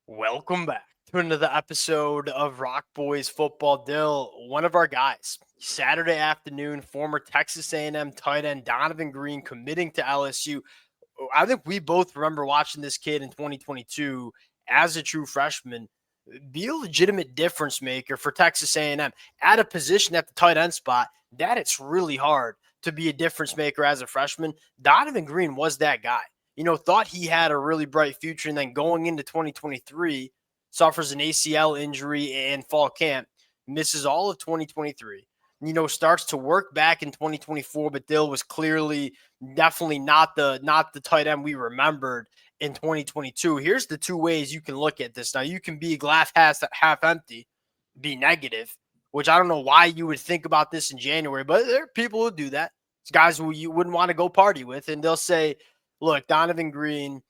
Welcome back to another episode of Rock Boys Football. Dill, one of our guys, Saturday afternoon, former Texas A&M tight end Donovan Green committing to LSU. I think we both remember watching this kid in 2022 as a true freshman be a legitimate difference maker for Texas A&M at a position at the tight end spot that it's really hard to be a difference maker as a freshman. Donovan Green was that guy. Thought he had a really bright future, and then going into 2023, suffers an ACL injury in fall camp, misses all of 2023. Starts to work back in 2024, but Dill was clearly definitely not the tight end we remembered in 2022. Here's the two ways you can look at this. Now, you can be glass half empty, be negative, which I don't know why you would think about this in January, but there are people who do that. It's guys who you wouldn't want to go party with, and they'll say, look, Donovan Green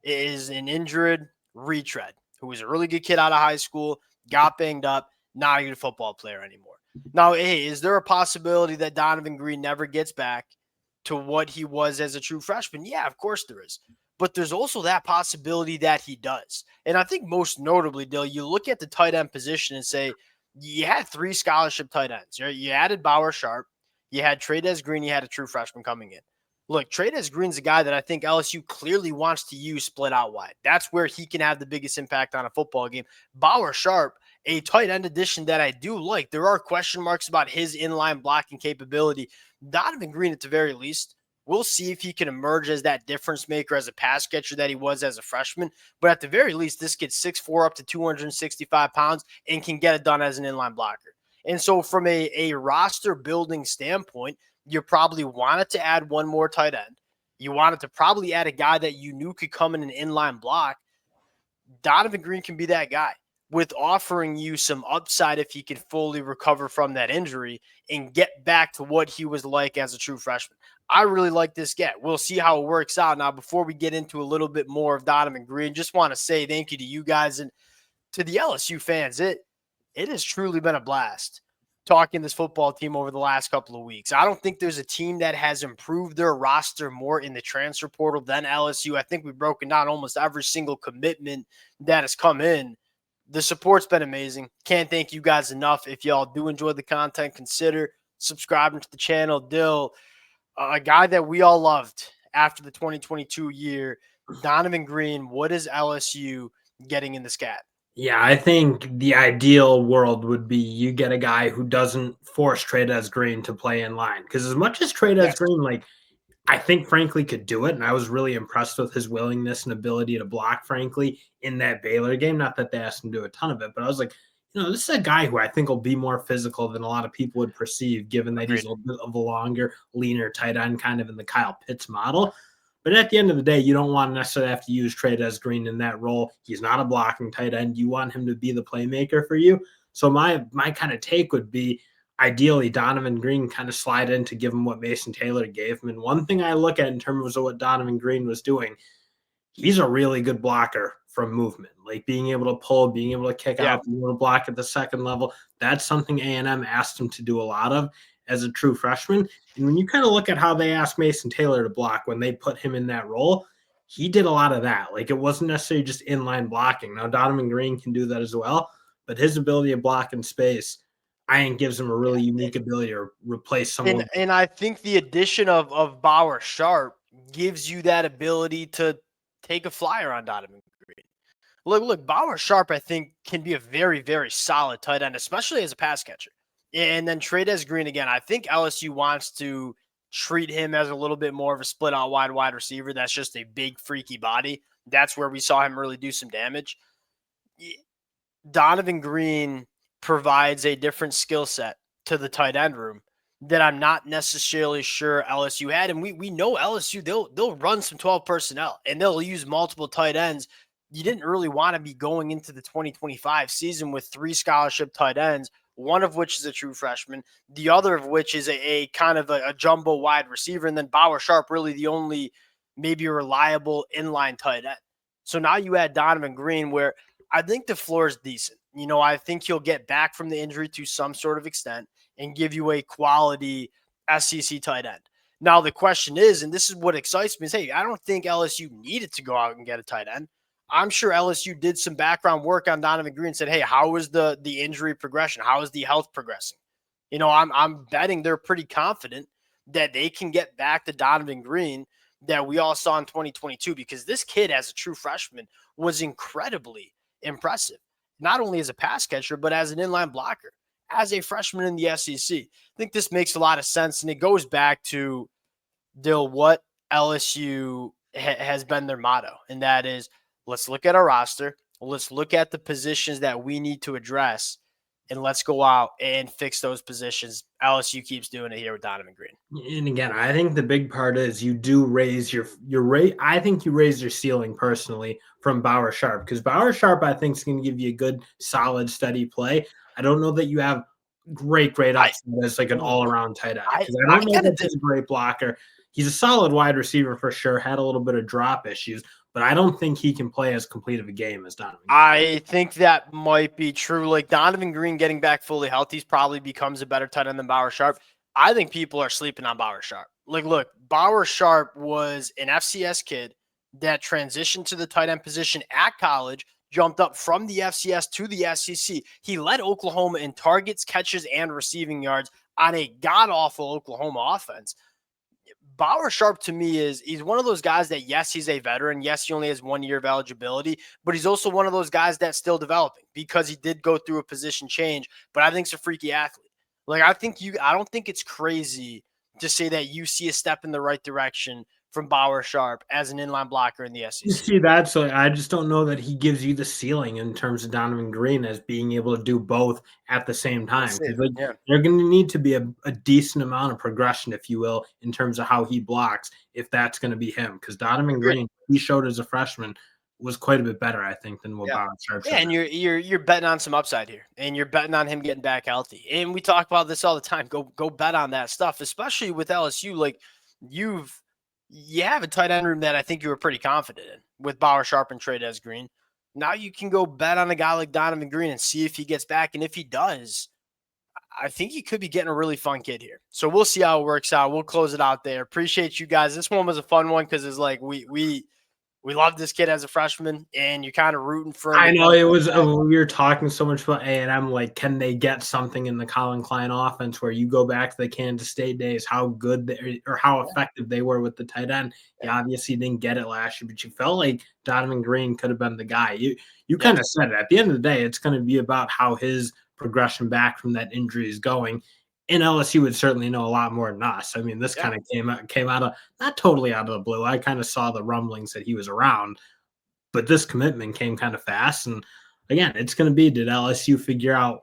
is an injured retread who was a really good kid out of high school, got banged up, not a good football player anymore. Now, hey, is there a possibility that Donovan Green never gets back to what he was as a true freshman? Yeah, of course there is. But there's also that possibility that he does. And I think most notably, Dill, you look at the tight end position and say, you had three scholarship tight ends. Right? You added Bauer Sharp, you had Trades Green, you had a true freshman coming in. Look, Trades Green's a guy that I think LSU clearly wants to use split out wide. That's where he can have the biggest impact on a football game. Bauer Sharp, a tight end addition that I do like. There are question marks about his inline blocking capability. Donovan Green, at the very least, we'll see if he can emerge as that difference maker as a pass catcher that he was as a freshman. But at the very least, this kid's 6'4", up to 265 pounds and can get it done as an inline blocker. And so from a roster building standpoint, you probably wanted to add one more tight end. You wanted to probably add a guy that you knew could come in an inline block. Donovan Green can be that guy with offering you some upside if he can fully recover from that injury and get back to what he was like as a true freshman. I really like this get. We'll see how it works out. Now, before we get into a little bit more of Donovan Green, just want to say thank you to you guys and to the LSU fans. It has truly been a blast talking this football team over the last couple of weeks. I don't think there's a team that has improved their roster more in the transfer portal than LSU. I think we've broken down almost every single commitment that has come in. The support's been amazing. Can't thank you guys enough. If y'all do enjoy the content, consider subscribing to the channel. Dill, a guy that we all loved after the 2022 year, Donovan Green. What is LSU getting in the scat? Yeah, I think the ideal world would be you get a guy who doesn't force Trades Green to play in line. Because as much as Trades Yes. Green, I think frankly could do it, and I was really impressed with his willingness and ability to block, frankly, in that Baylor game. Not that they asked him to do a ton of it, but I was like, this is a guy who I think will be more physical than a lot of people would perceive, given that he's a little bit of a longer, leaner tight end, kind of in the Kyle Pitts model. But at the end of the day, you don't want to necessarily have to use Trades Green in that role. He's not a blocking tight end. You want him to be the playmaker for you. So my kind of take would be, ideally, Donovan Green kind of slide in to give him what Mason Taylor gave him. And one thing I look at in terms of what Donovan Green was doing, he's a really good blocker from movement, like being able to pull, being able to kick out, being able to block at the second level. That's something A&M asked him to do a lot of as a true freshman. And when you kind of look at how they asked Mason Taylor to block when they put him in that role, he did a lot of that. Like, it wasn't necessarily just inline blocking. Now, Donovan Green can do that as well, but his ability to block in space, I think, gives him a really unique ability to replace someone. And I think the addition of Bauer Sharp gives you that ability to take a flyer on Donovan Green. Look, Bauer Sharp, I think, can be a very, very solid tight end, especially as a pass catcher. And then Trades Green, again, I think LSU wants to treat him as a little bit more of a split out wide receiver. That's just a big, freaky body. That's where we saw him really do some damage. Donovan Green provides a different skill set to the tight end room that I'm not necessarily sure LSU had. And we know LSU, they'll run some 12 personnel and they'll use multiple tight ends. You didn't really want to be going into the 2025 season with three scholarship tight ends, one of which is a true freshman, the other of which is a kind of a jumbo wide receiver, and then Bauer Sharp really the only maybe reliable inline tight end. So now you add Donovan Green, where I think the floor is decent. I think he'll get back from the injury to some sort of extent and give you a quality SEC tight end. Now, the question is, and this is what excites me, is, hey, I don't think LSU needed to go out and get a tight end. I'm sure LSU did some background work on Donovan Green and said, hey, how is the injury progression? How is the health progressing? I'm betting they're pretty confident that they can get back to Donovan Green that we all saw in 2022, because this kid as a true freshman was incredibly impressive, not only as a pass catcher, but as an inline blocker, as a freshman in the SEC. I think this makes a lot of sense, and it goes back to, Dill, what LSU has been their motto, and that is, let's look at our roster, let's look at the positions that we need to address, and let's go out and fix those positions. LSU keeps doing it here with Donovan Green. And again, I think the big part is you do raise your rate. I think you raise your ceiling personally from Bauer Sharp, because Bauer Sharp, I think, is going to give you a good, solid, steady play. I don't know that you have great upside as like an all around tight end, because I don't know that he's a great blocker. He's a solid wide receiver for sure. Had a little bit of drop issues, but I don't think he can play as complete of a game as Donovan Green. I think that might be true. Like Donovan Green getting back fully healthy probably becomes a better tight end than Bauer Sharp. I think people are sleeping on Bauer Sharp. Like, look, Bauer Sharp was an FCS kid that transitioned to the tight end position at college, jumped up from the FCS to the SEC. He led Oklahoma in targets, catches, and receiving yards on a god-awful Oklahoma offense. Bauer Sharp, to me, he's one of those guys that, yes, he's a veteran. Yes, he only has 1 year of eligibility, but he's also one of those guys that's still developing, because he did go through a position change, but I think he's a freaky athlete. Like, I don't think it's crazy to say that you see a step in the right direction from Bauer Sharp as an inline blocker in the You SEC. see that, so I just don't know that he gives you the ceiling in terms of Donovan Green as being able to do both at the same time. Because like, Yeah. they're going to need to be a decent amount of progression, if you will, in terms of how he blocks, if that's going to be him. Because Donovan Green, he showed as a freshman, was quite a bit better, I think, than what Bauer Sharp showed. Yeah, and you're betting on some upside here, and you're betting on him getting back healthy. And we talk about this all the time. Go bet on that stuff, especially with LSU. Like, you have a tight end room that I think you were pretty confident in with Bauer Sharp and Trey'Dez Green. Now you can go bet on a guy like Donovan Green and see if he gets back. And if he does, I think he could be getting a really fun kid here. So we'll see how it works out. We'll close it out there. Appreciate you guys. This one was a fun one because it's like we love this kid as a freshman, and you're kind of rooting for him. I know it was. We were talking so much about A&M. Like, can they get something in the Colin Klein offense where you go back to the Kansas State days, how good they, or how effective they were with the tight end? You obviously didn't get it last year, but you felt like Donovan Green could have been the guy. You kind of said it. At the end of the day, it's going to be about how his progression back from that injury is going. And LSU would certainly know a lot more than us. I mean, this kind of came out of, not totally out of the blue. I kind of saw the rumblings that he was around, but this commitment came kind of fast. And again, it's going to be, did LSU figure out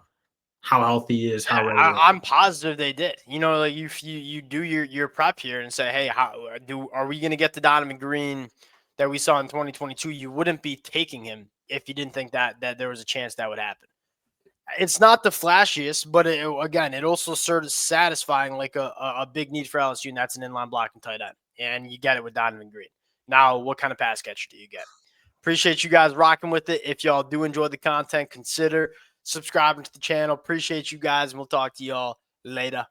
how healthy he is? I'm positive they did. Like you do your prep here and say, hey, are we going to get the Donovan Green that we saw in 2022? You wouldn't be taking him if you didn't think that there was a chance that would happen. It's not the flashiest, but it also serves satisfying like a big need for LSU, and that's an inline blocking tight end. And you get it with Donovan Green. Now, what kind of pass catcher do you get? Appreciate you guys rocking with it. If y'all do enjoy the content, consider subscribing to the channel. Appreciate you guys, and we'll talk to y'all later.